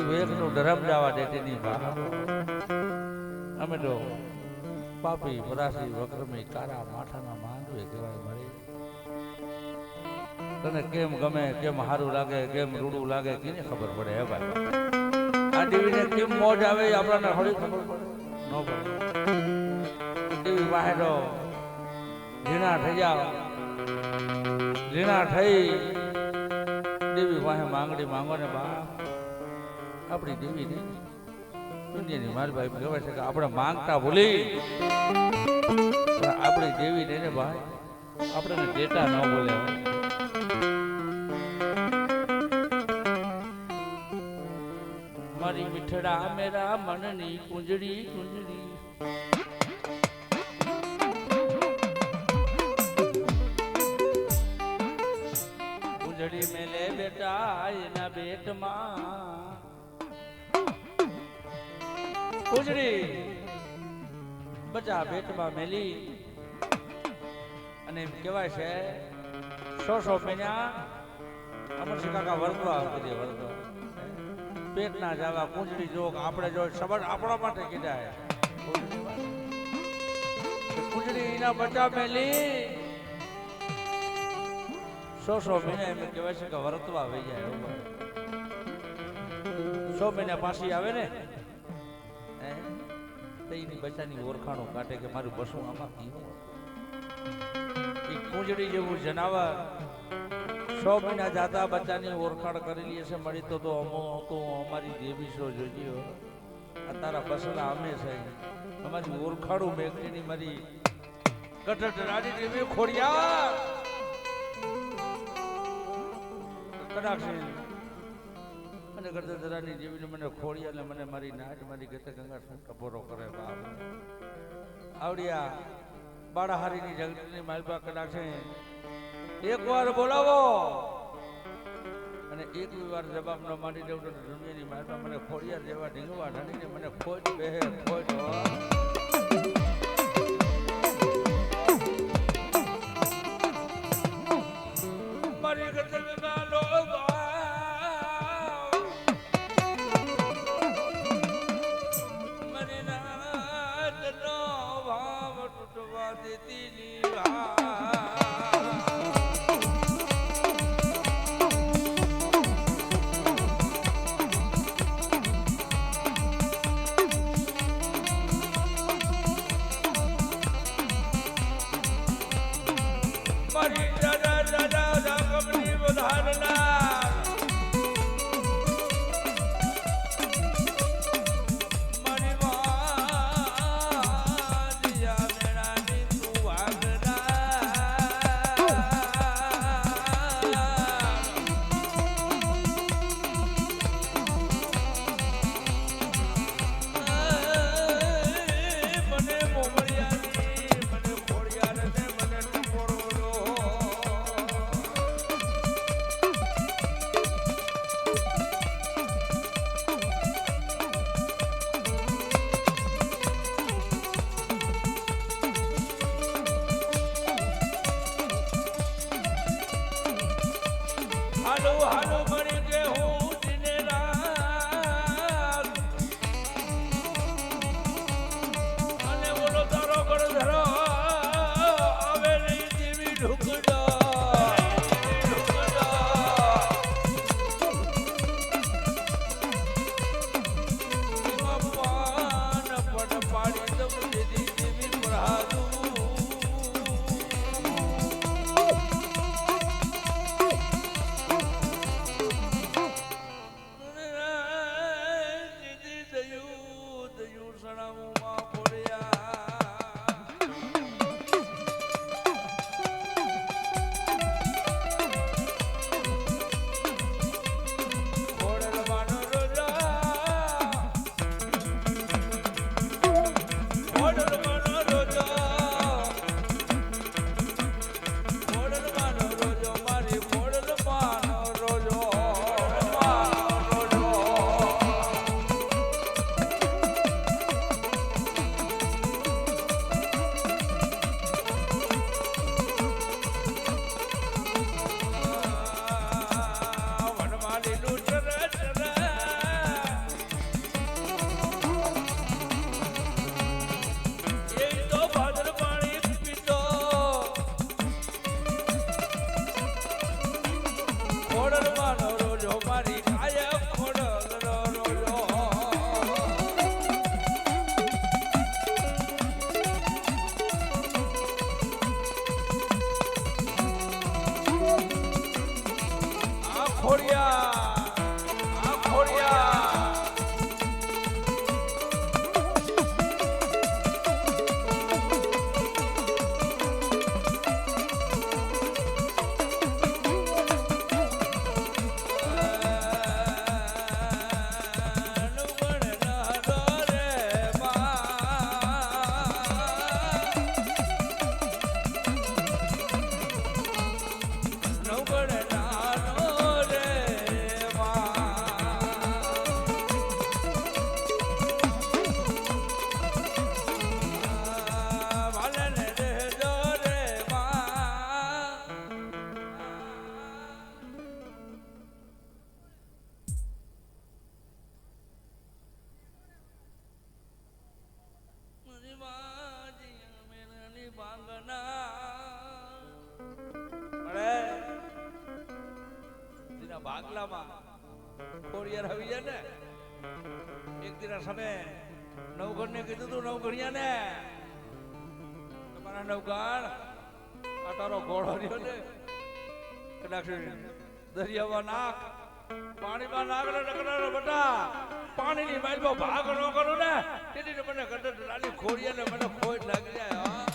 વેગનું ધરમ જવા દેતી ની બા અમે તો પાપી પરાસી વક્રમી કારા માથાના માંડવે કહેવાય મારી તને કેમ ગમે કેમ સારું લાગે કેમ રૂડું લાગે કેને ખબર પડે હે ભાઈ આ દેવીને કેમ મોજ આવે આપણને થોડી ખબર પડે ન પડે દેવી વાહેડો ઝીણા થઈ જાવ ઝીણા થઈ દેવી વાહે માંગણી માંગો ને બા આપણી દેવી નહીં દુનિયાની મારી ભાઈ કહેવાય છે કે આપણે માંગતા ભૂલી આપણી દેવી ને ભાઈ આપણે ડેટા ન બોલે મારી મીઠડા મેરા મનની કુંજડી કુંજડી કુંજડી મેલે બેટા એના બેટમાં કુંજડી બચા બેટમાં મેલી અને એમ કહેવાય છે 100 મહિના અમરસિંહ કાકા વર્તવા કીધે વર્તવા પેટ ના જવા કુંજડી જો આપણે જો સબર આપણા માટે કીધા કુંજડી ના બચા મેલી 100 મહિના એમ કહેવાય છે કે વર્તવા વહી જાય 100 મહિના પાછી આવે ને એની બચ્ચાની ઓળખાણો કાઢે કે મારું બસું આમાં પીવું એ કુંજડી જેવું જનાવર 100 મહિના જાતા બચ્ચાની ઓળખાણ કરેલી હશે મળી તો અમારી દેવી શો જોજો આ તારા બસલા અમે છે અમારી ઓળખાણું મેઘની મારી કટટ રાજી દેવી ખોડિયા કદાચ મને ગરદરાની જેવીને મને ખોડિયા ને મને મારી નાચ મારી ગતે ગંગા ટપોરો કરે બાપ આવડિયા બાળાહારીની જગતની માલપા કદાચ એકવાર બોલાવો અને એક વાર જવાબ ન મારી દેવ તો દુનિયાની માલપા મને ખોડિયા જેવા ઢીંગવા ઢણીને મને ખોટ બેહે ખોટ મારી ગતે ગંગા લો બંગલામાં ખોડિયાર આવી જાય ને એક દિના સામે નવગણને કીધું તું નવગણિયા ને તમારા નવગણ આ તારો ઘોડો રહ્યો ને કદાચ દરિયામાં નાખ પાણીમાં નાખ ને નકરાનો બટા પાણીની માઇલમાં ભાગ ન કરું ને તેથી મને કદાચ નાની ખોડિયાને મને ખોટ લાગી જાય હા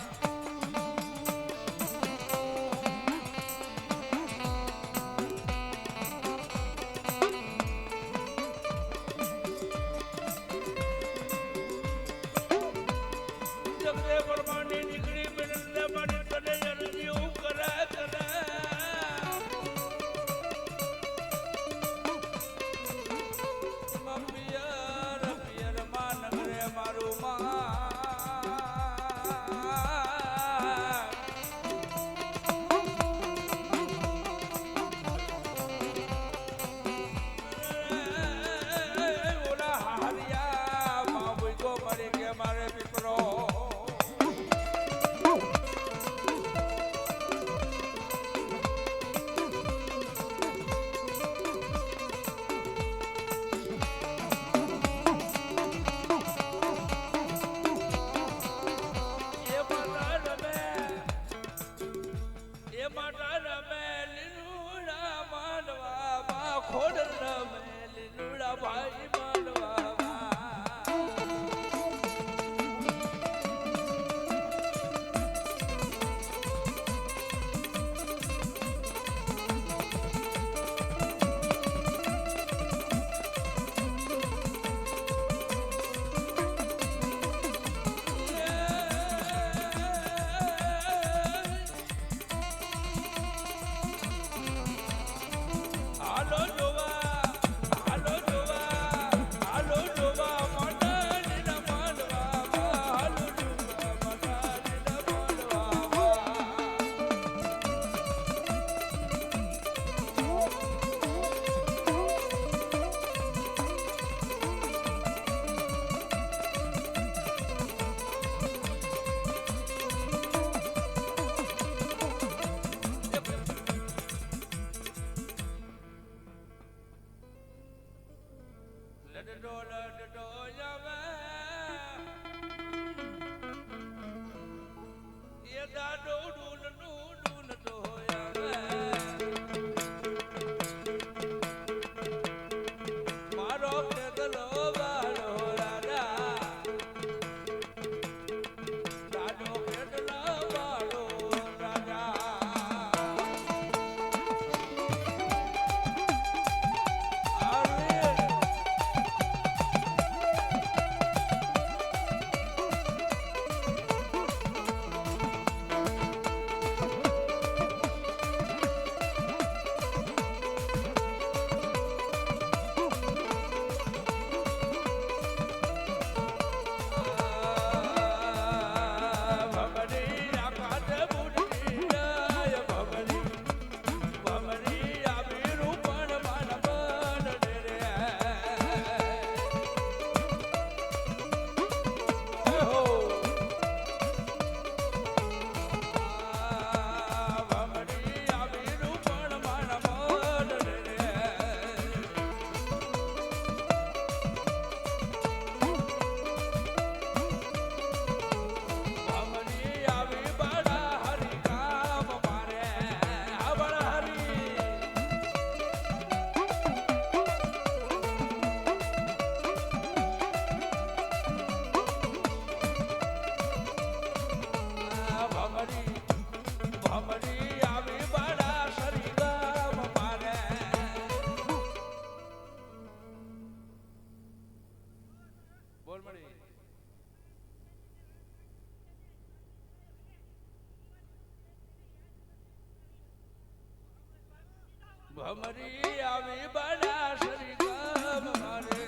ભમરી આવી બડા શરી ગામ મારે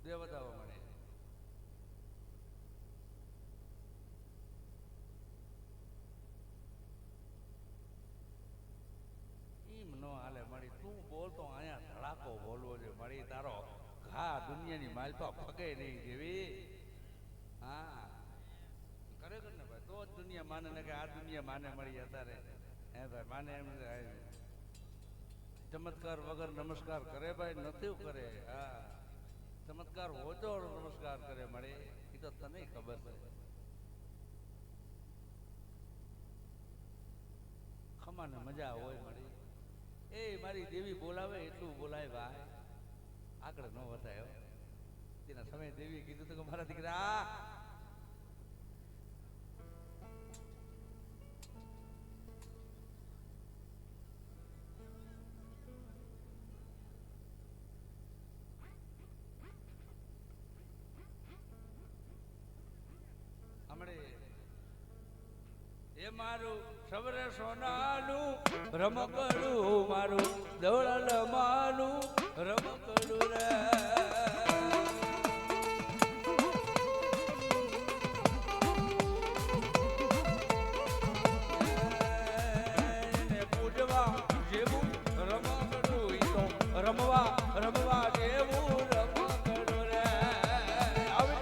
દે બતાવો મને ઈમ નો હાલે મારી તું બોલતો આયા ધડાકો બોલવો છે મારી તારો ઘા દુનિયાની માલપા ફગે નહીં જેવી હા ખરેખર ને ભાઈ તો જ દુનિયા માને ને કે આ દુનિયા માને મળી અત્યારે હે ભાઈ માને એમ ચમત્કાર વગર નમસ્કાર કરે ભાઈ નથી કરે. હા ચમત્કાર હોય તો નમસ્કાર કરે મળે એ તો તને ખબર છે. ખમાને મજા હોય મળી એ મારી દેવી બોલાવે એટલું બોલાય ભાઈ આગળ ન વધાય. તેના સમય દેવી કીધું તો કે મારા દીકરા હમણે એ મારું સવરે સોનાનું રમકડું મારું દોડલ માનું રમકડું રે પૂજવા જેવું રમકડું તો રમવા રમવા જેવું રમકડું રે આવી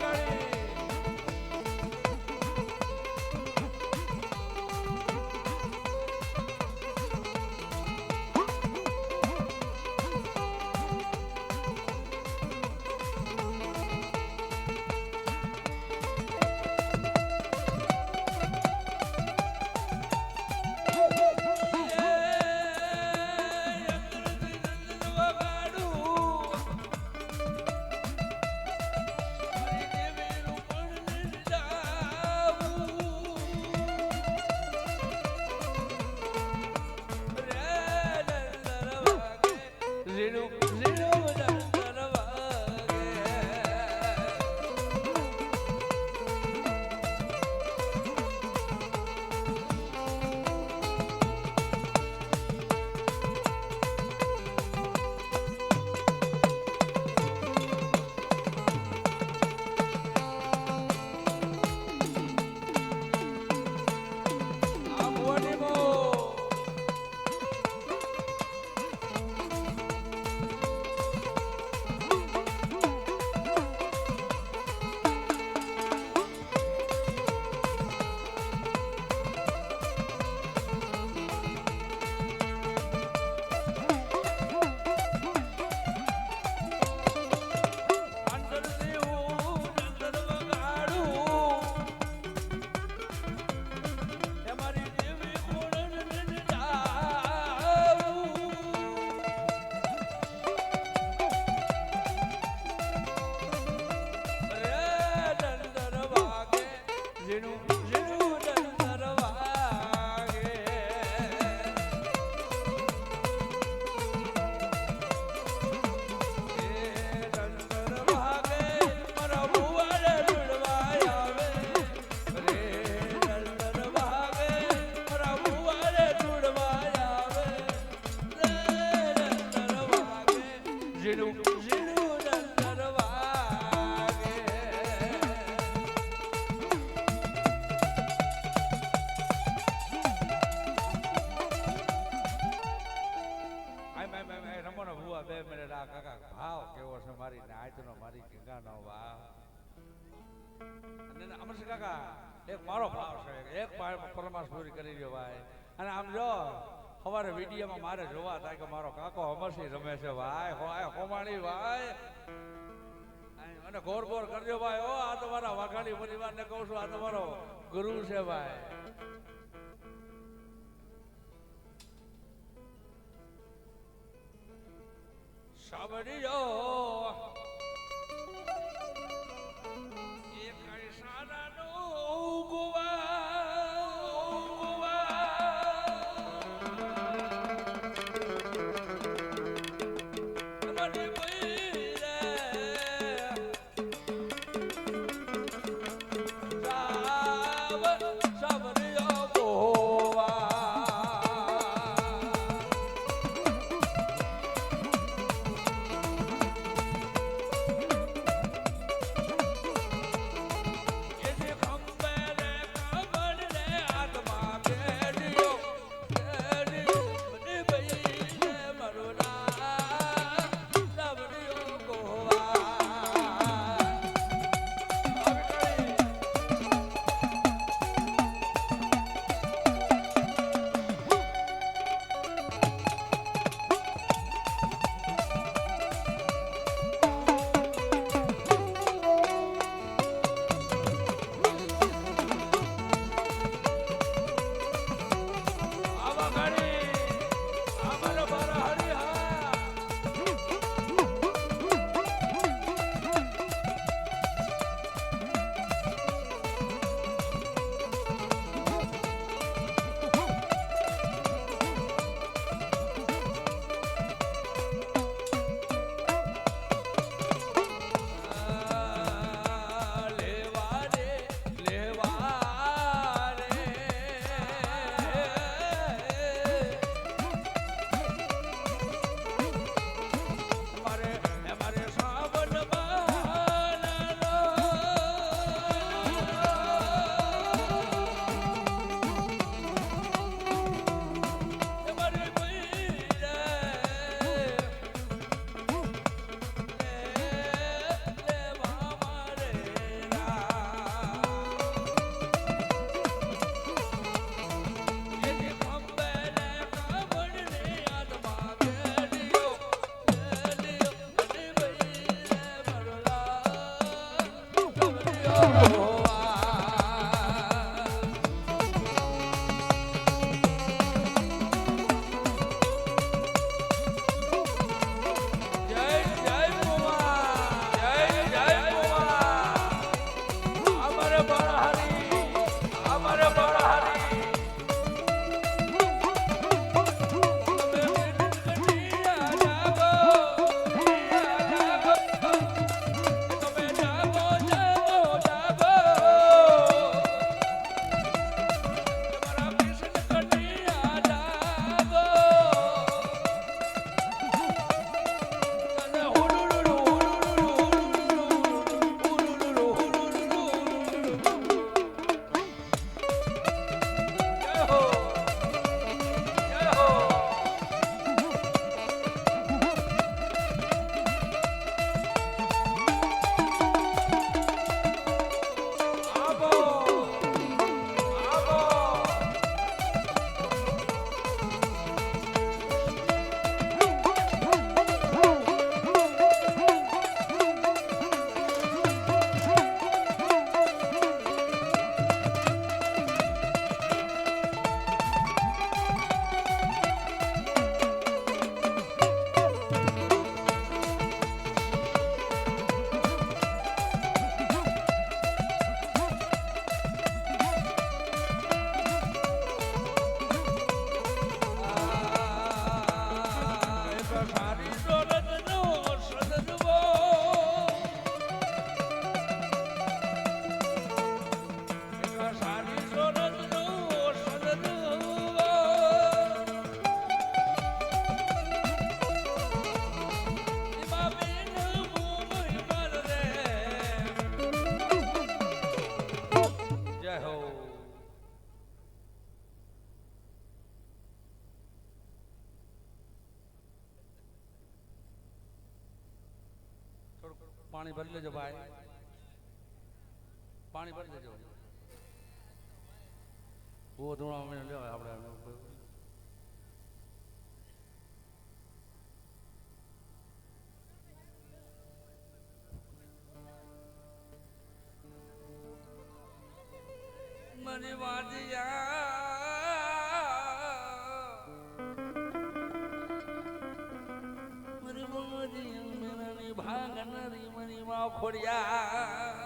અમરસિંહ કાકા એક મારો ભાવ છે એક પરમાસ પૂરી કરી દો ભાઈ. અને આમ જો સવારે વિડીયોમાં મારે જોવા થાય કે મારો કાકો અમરસિંહ રમે છે ભાઈ હોમાણી ભાઈ અને ગોર ગોર કરજો ભાઈ. ઓ આ તમારા વાઘાણી પરિવાર ને કહું છું આ તમારો ગુરુ છે ભાઈ. સાબરીઓ પાણી ભરી લેજો ભાઈ, પાણી ભરી લેજો. બહુ ધોણા મહિને લેવાય આપણે. મને વાદિયા ભાગનરી મની માં ખોડિયા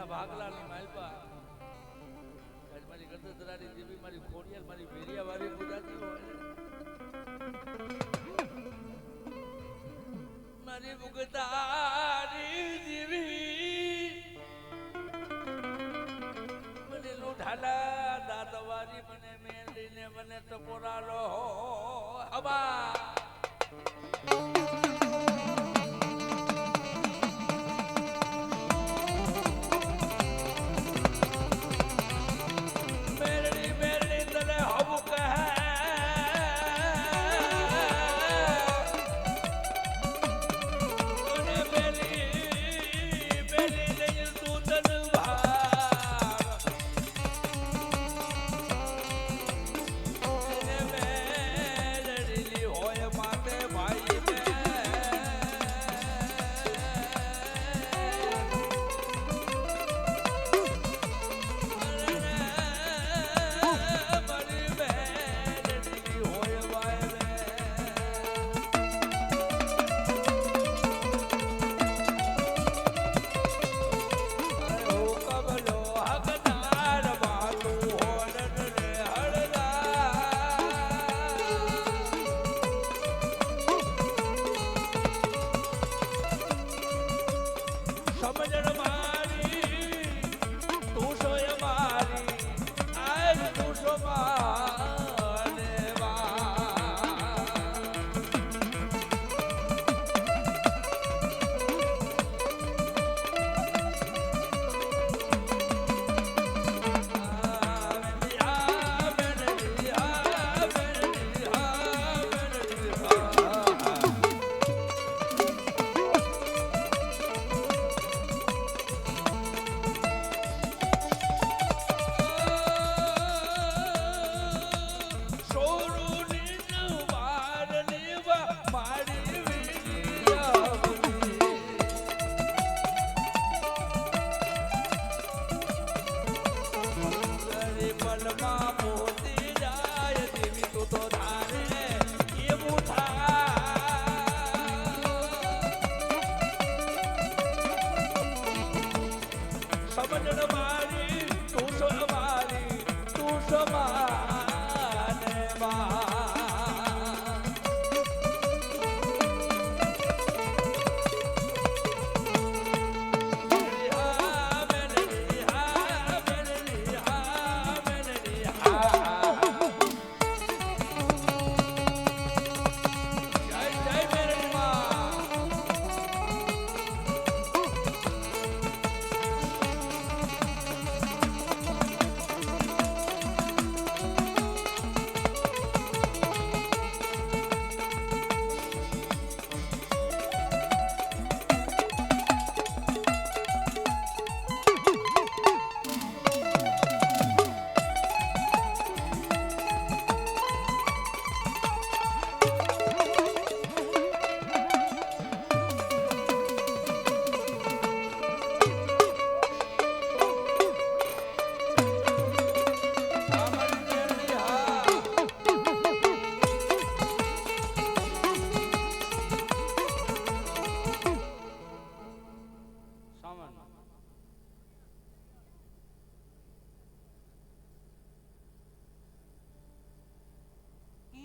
ભાગલા ની માલપા મારી ગદદરાની દેવી મારી ખોડિયાર મારી ભેરિયા વાળી ગુજરાતી હોય મારી મુગતાની દેવી મને લોઢાલા દાતવારી મને મેલીને મને ટપોરાલો હબા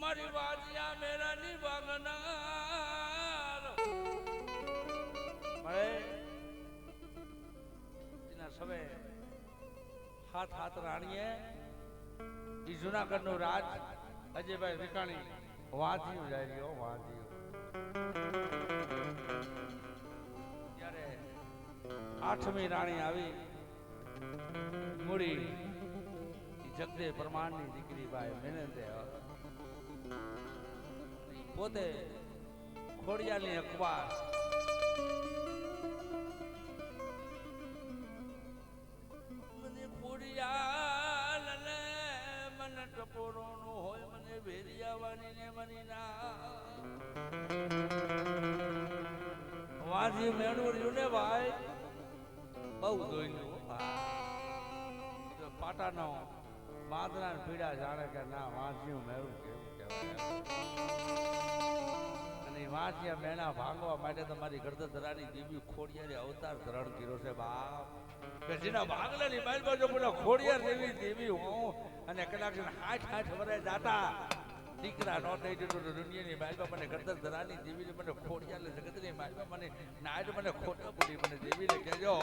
મારી વાદિયા મેરાની વાગનાર મળે એના સવે 5 હાથ રાણીએ ઈ જુનાગઢનું રાજ અજયભાઈ વિકાણી વાંચ્યું જાય રહ્યો વાંચ્યું. ત્યારે 8મી રાણી આવી મૂડી જગદે પરમાણની દીકરી ભાઈ મહેનતે પોતે ખોડિયાની અખબાર મને ખોડિયાલ ને મને ટપોરો નો હોય મને ભેરિયાવાની ને મની ના વાજી મેણું રહ્યું ને ભાઈ બહુ જોઈ પાટાનો બાંધના પીડા જાણે કે ના વાંચ્યું મેળું કેવું કહેવાય. અને વાંચ્યા મેણા ભાંગવા માટે તમારી ગળધરાની દેવી ખોડિયારે અવતાર ધારણ કર્યો છે બાપ. કે જેના ભાગલાની માલ બાજુ પેલા ખોડિયાર દેવી દેવી હું અને કદાચ 60 વર્ષે જાતા દીકરા નો થઈ જતો દુનિયાની માલમાં મને ગળધરાની દેવી મને ખોડિયાર જગતની માલમાં મને નાજ મને ખોટા પડી મને દેવીને કહેજો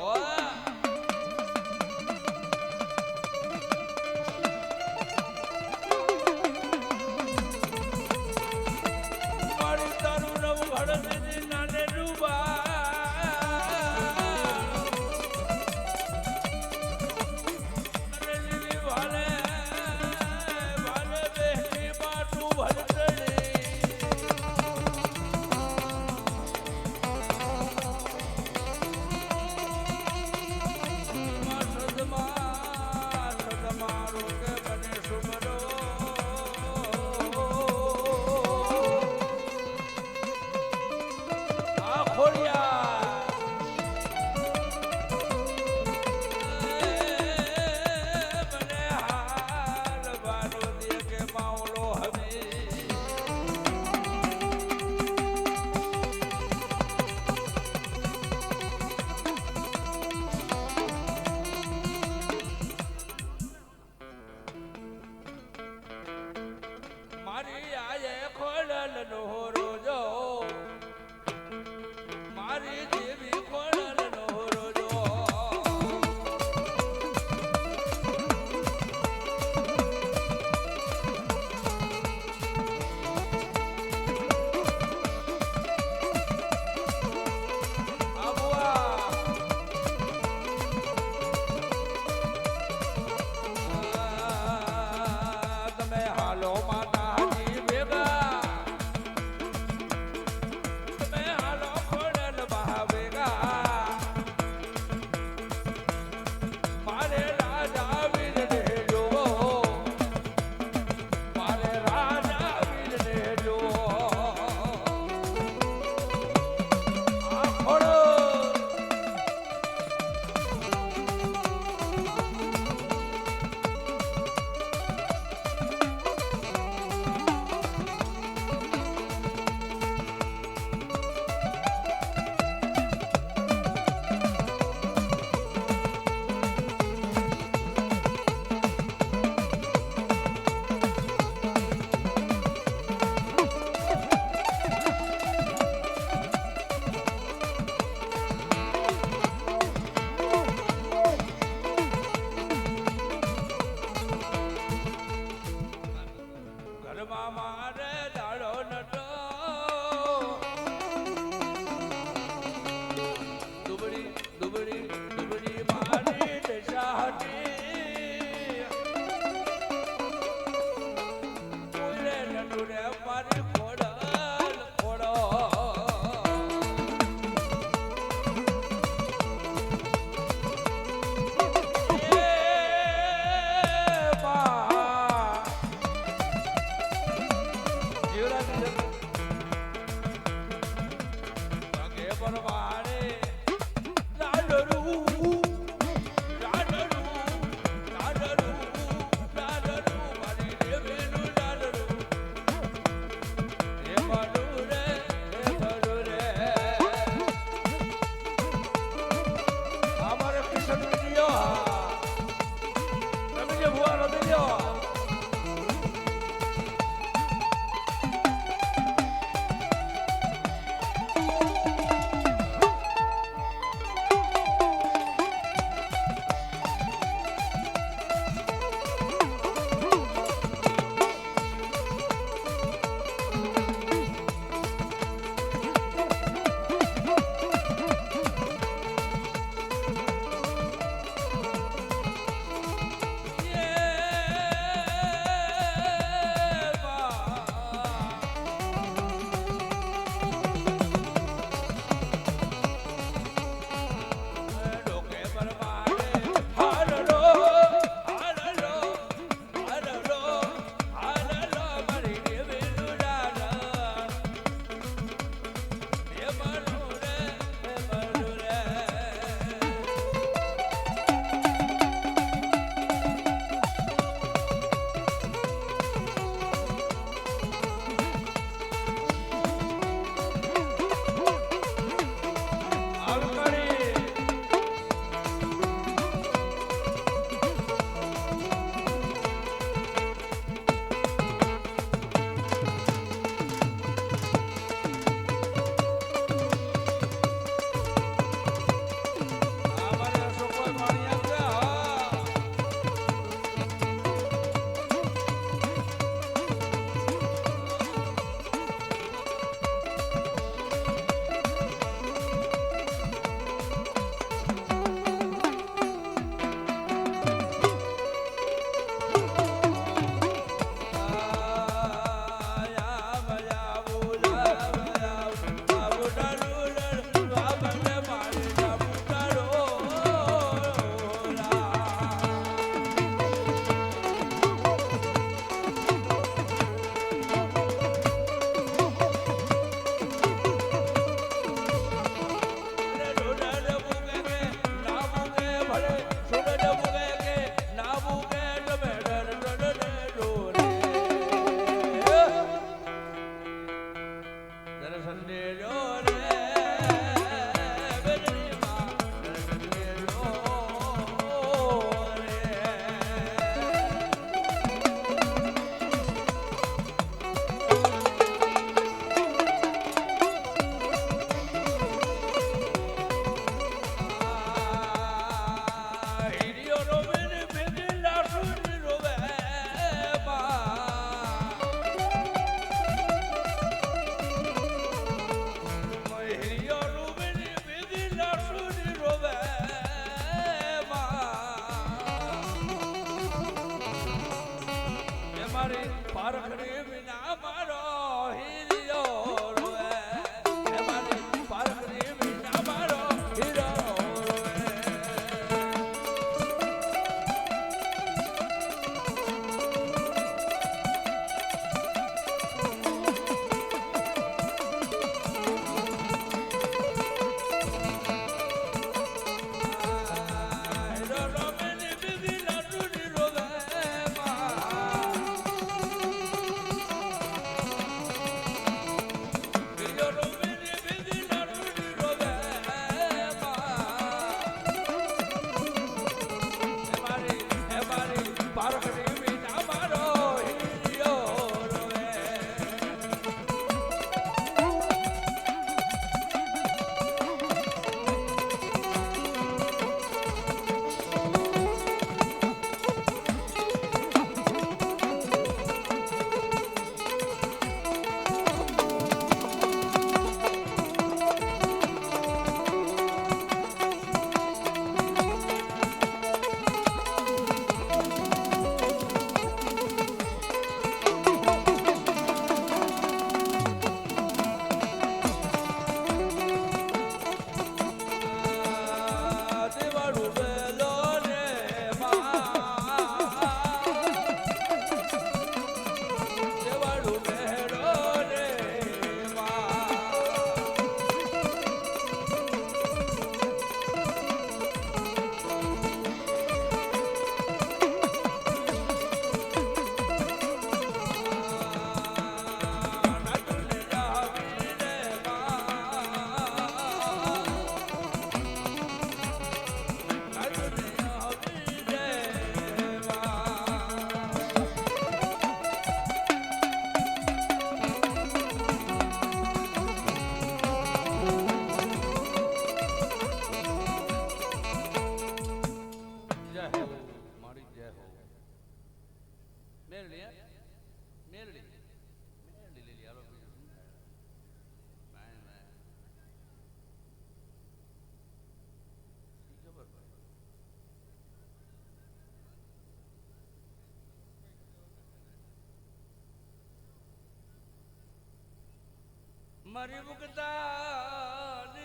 મારી મુકતાની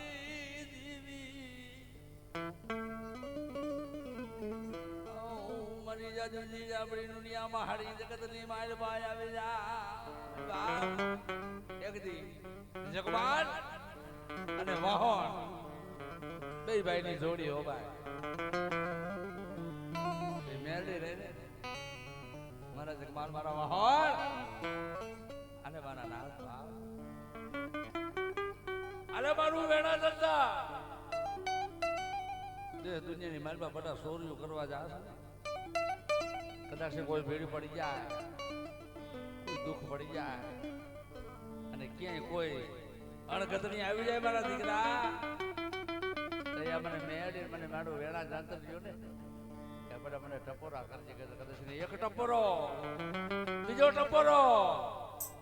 દીવી મારી જાદુજી આપણી દુનિયામાં હારી જગતની માલ ભાઈ આવી જા એકદી જગવાન અને વાહન બે ભાઈની જોડી હો ભાઈ એ મેરડી રહે ને મારા જગમાલ મારા વાહન અને મારા નાથ ભાવ અરે મારું વેણા ધંધા દેશ દુનિયાની માલમાં બધા ચોરીઓ કરવા જાય કદાચ કોઈ ભેડી પડી જાય કોઈ દુઃખ પડી જાય અને ક્યાંય કોઈ અણગતની આવી જાય મારા દીકરા મને મેળી મને મારું વેણા જાણતર રહ્યો ને કે બધા મને ટપોરા કરજે કદાચ એક ટપોરો બીજો ટપોરો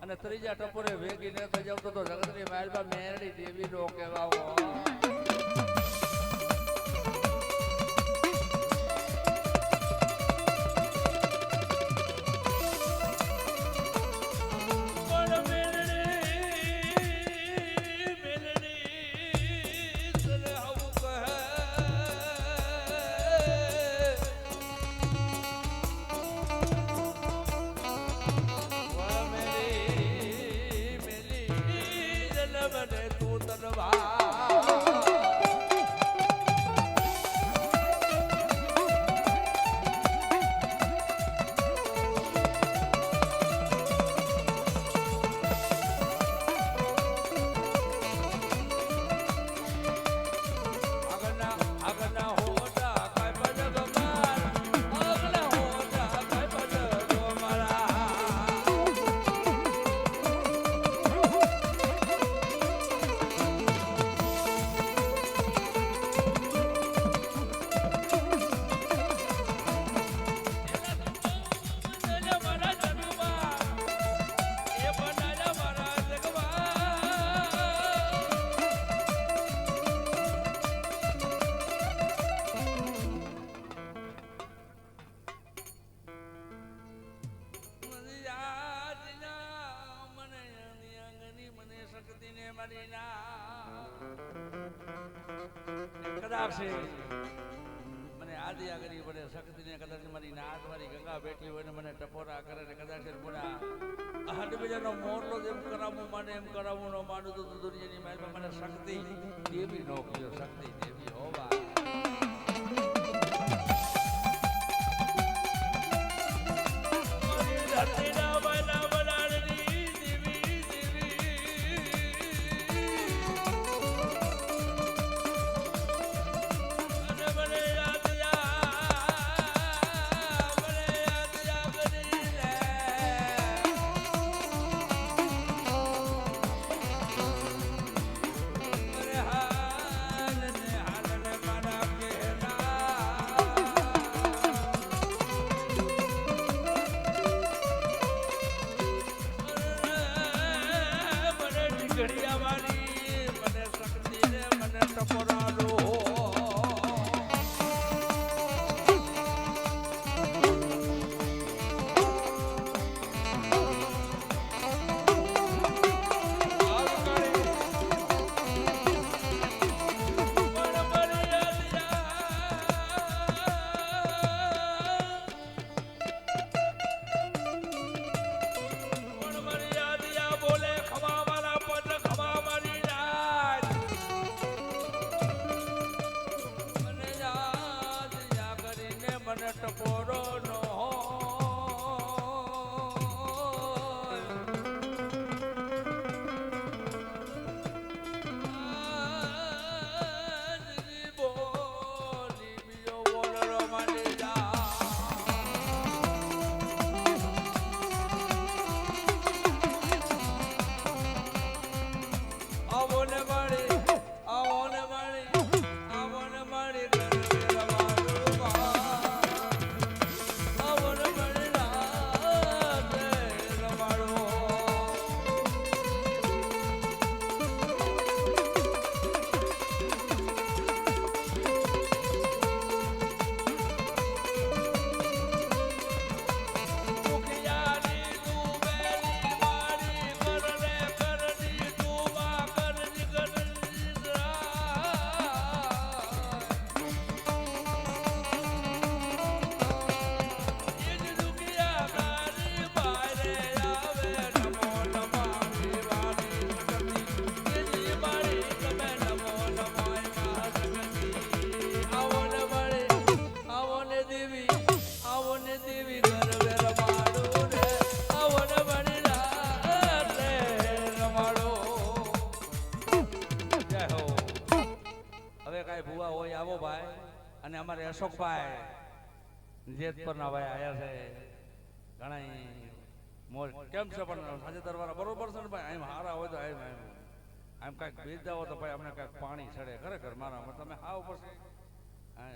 અને ત્રીજા ટપોરે ભેગી ન થઈ જાવ તો જગતની માલમાં મેરડી દેવી નો કહેવાવો મને આદિ આગળ પડે શક્તિ ને કદાચ મારી નાથ મારી ગંગા બેઠી હોય ને મને ટપોરા કરે ને કદાચ બીજાનો મોરલો જેમ કરાવું મને એમ કરાવું ન માનું તો દુનિયાની માલમાં મને શક્તિ દેવી નો કયો શક્તિ દેવી હોવા કાંઈ ભૂવા હોય આવો ભાઈ. અને અમારે અશોકભાઈ જેતપરના ભાઈ આયા છે ઘણા મોજ કેમ છે પણ સાજે દરવારા બરોબર છે ને ભાઈ આમ હારા હોય તો આમ કાંઈક ભેજ જાઓ તો ભાઈ અમને કાંઈક પાણી ચડે ખરેખર મારા તમે હાવ પછી હા